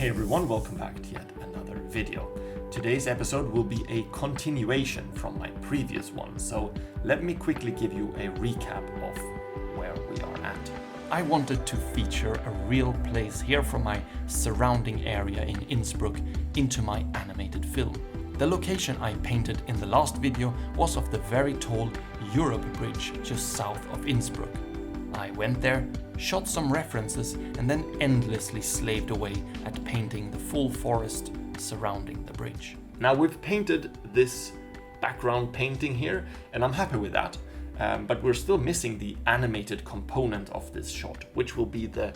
Hey everyone, welcome back to yet another video. Today's episode will be a continuation from my previous one, so let me quickly give you a recap of where we are at. I wanted to feature a real place here from my surrounding area in Innsbruck into my animated film. The location I painted in the last video was of the very tall Europe Bridge just south of Innsbruck. I went there, shot some references, and then endlessly slaved away at painting the full forest surrounding the bridge. Now we've painted this background painting here, and I'm happy with that, but we're still missing the animated component of this shot, which will be the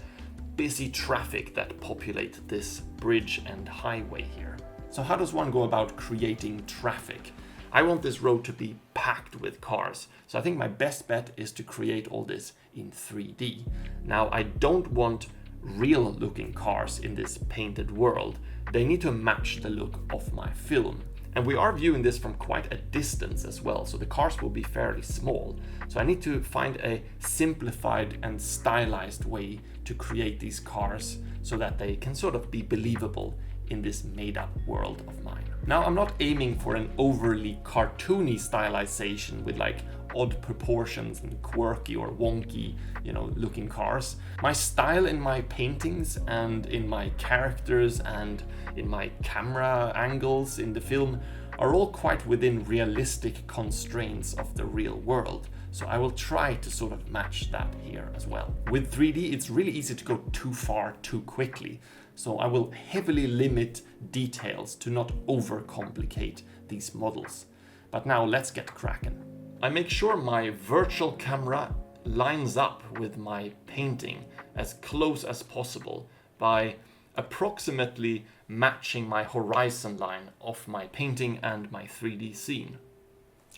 busy traffic that populate this bridge and highway here. So how does one go about creating traffic? I want this road to be packed with cars, so I think my best bet is to create all this in 3D. Now, I don't want real looking cars in this painted world. They need to match the look of my film. And we are viewing this from quite a distance as well, so the cars will be fairly small. So I need to find a simplified and stylized way to create these cars so that they can sort of be believable in this made-up world of mine. Now, I'm not aiming for an overly cartoony stylization with like odd proportions and quirky or wonky, looking cars. My style in my paintings and in my characters and in my camera angles in the film are all quite within realistic constraints of the real world. So I will try to sort of match that here as well. With 3D, it's really easy to go too far too quickly. So I will heavily limit details to not overcomplicate these models. But now let's get cracking. I make sure my virtual camera lines up with my painting as close as possible by approximately matching my horizon line of my painting and my 3D scene.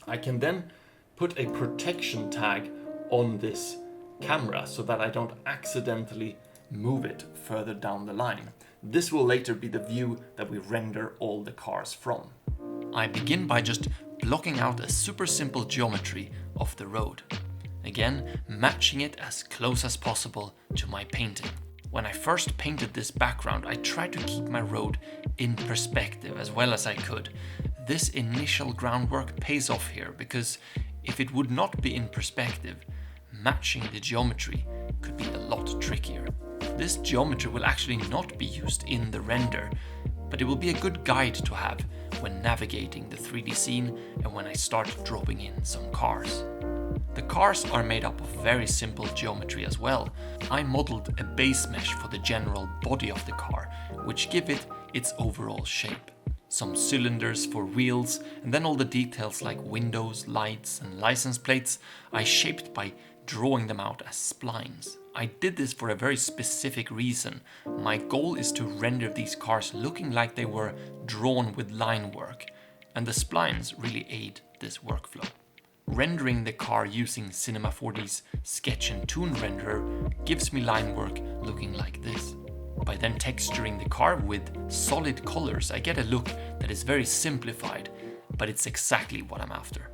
I can then put a protection tag on this camera so that I don't accidentally move it further down the line. This will later be the view that we render all the cars from. I begin by just blocking out a super simple geometry of the road. Again, matching it as close as possible to my painting. When I first painted this background, I tried to keep my road in perspective as well as I could. This initial groundwork pays off here because if it would not be in perspective, matching the geometry could be a lot trickier. This geometry will actually not be used in the render, but it will be a good guide to have when navigating the 3D scene and when I start dropping in some cars. The cars are made up of very simple geometry as well. I modeled a base mesh for the general body of the car, which give it its overall shape. Some cylinders for wheels, and then all the details like windows, lights, and license plates I shaped by drawing them out as splines. I did this for a very specific reason. My goal is to render these cars looking like they were drawn with line work, and the splines really aid this workflow. Rendering the car using Cinema 4D's Sketch and Toon renderer gives me line work looking like this. By then texturing the car with solid colors, I get a look that is very simplified, but it's exactly what I'm after.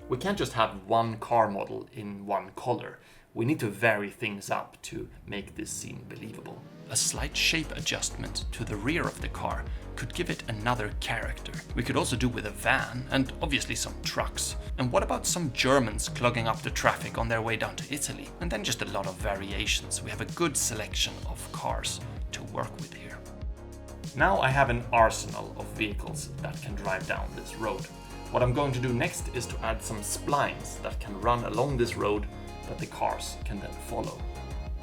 We can't just have one car model in one color. We need to vary things up to make this scene believable. A slight shape adjustment to the rear of the car could give it another character. We could also do with a van and obviously some trucks. And what about some Germans clogging up the traffic on their way down to Italy? And then just a lot of variations. We have a good selection of cars to work with here. Now I have an arsenal of vehicles that can drive down this road. What I'm going to do next is to add some splines that can run along this road that the cars can then follow.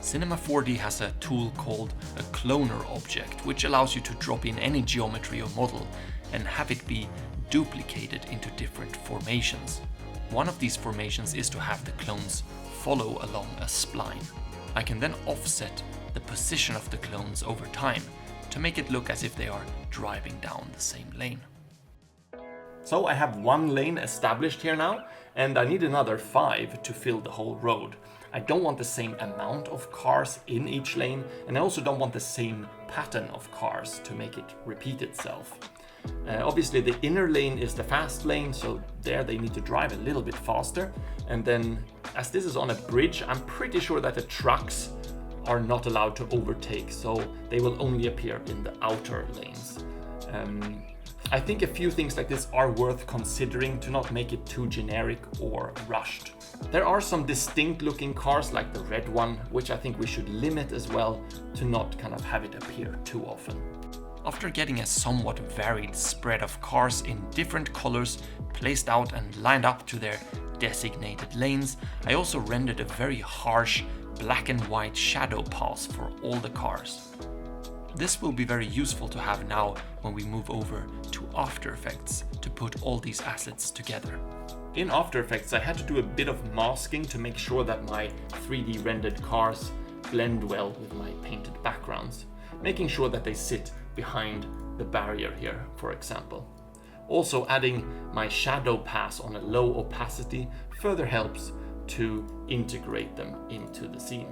Cinema 4D has a tool called a cloner object, which allows you to drop in any geometry or model and have it be duplicated into different formations. One of these formations is to have the clones follow along a spline. I can then offset the position of the clones over time to make it look as if they are driving down the same lane. So I have one lane established here now, and I need another 5 to fill the whole road. I don't want the same amount of cars in each lane, and I also don't want the same pattern of cars to make it repeat itself. Obviously the inner lane is the fast lane, so there they need to drive a little bit faster. And then as this is on a bridge, I'm pretty sure that the trucks are not allowed to overtake, so they will only appear in the outer lanes. I think a few things like this are worth considering to not make it too generic or rushed. There are some distinct looking cars like the red one, which I think we should limit as well to not kind of have it appear too often. After getting a somewhat varied spread of cars in different colors placed out and lined up to their designated lanes, I also rendered a very harsh black and white shadow pass for all the cars. This will be very useful to have now when we move over to After Effects to put all these assets together. In After Effects, I had to do a bit of masking to make sure that my 3D rendered cars blend well with my painted backgrounds, making sure that they sit behind the barrier here, for example. Also, adding my shadow pass on a low opacity further helps to integrate them into the scene.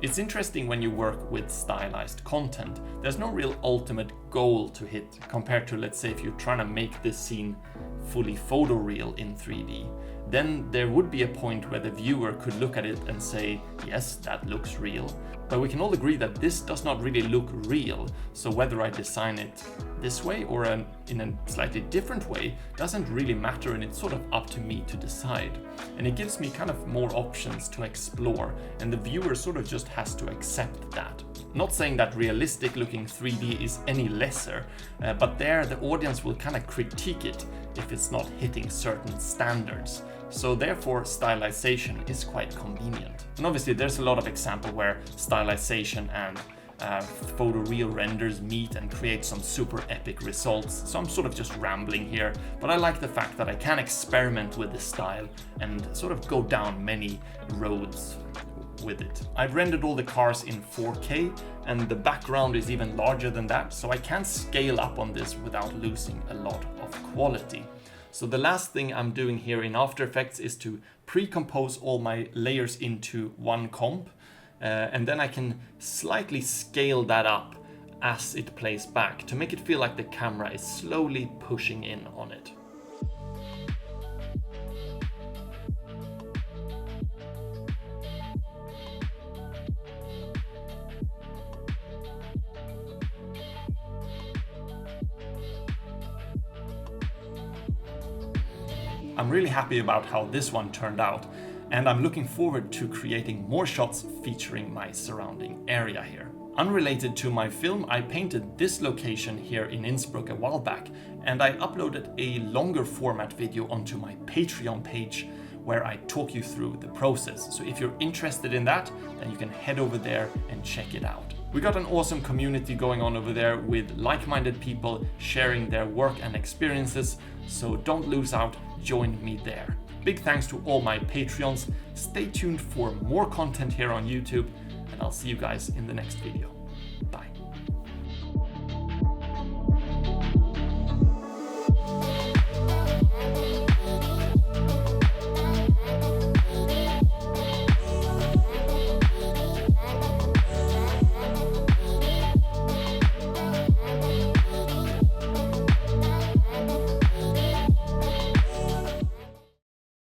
It's interesting when you work with stylized content. There's no real ultimate goal to hit compared to, let's say, if you're trying to make this scene fully photoreal in 3D. Then there would be a point where the viewer could look at it and say, yes, that looks real. But we can all agree that this does not really look real. So whether I design it this way or in a slightly different way doesn't really matter, and it's sort of up to me to decide. And it gives me kind of more options to explore, and the viewer sort of just has to accept that. Not saying that realistic looking 3D is any lesser, but there the audience will kind of critique it if it's not hitting certain standards. So therefore stylization is quite convenient. And obviously there's a lot of examples where stylization and photoreal renders meet and create some super epic results. So I'm sort of just rambling here, but I like the fact that I can experiment with this style and sort of go down many roads with it. I've rendered all the cars in 4K and the background is even larger than that, so I can scale up on this without losing a lot of quality. So the last thing I'm doing here in After Effects is to pre-compose all my layers into one comp, and then I can slightly scale that up as it plays back to make it feel like the camera is slowly pushing in on it. I'm really happy about how this one turned out, and I'm looking forward to creating more shots featuring my surrounding area here. Unrelated to my film, I painted this location here in Innsbruck a while back, and I uploaded a longer format video onto my Patreon page where I talk you through the process. So if you're interested in that, then you can head over there and check it out. We got an awesome community going on over there with like-minded people sharing their work and experiences, so don't lose out, join me there. Big thanks to all my Patreons. Stay tuned for more content here on YouTube, and I'll see you guys in the next video.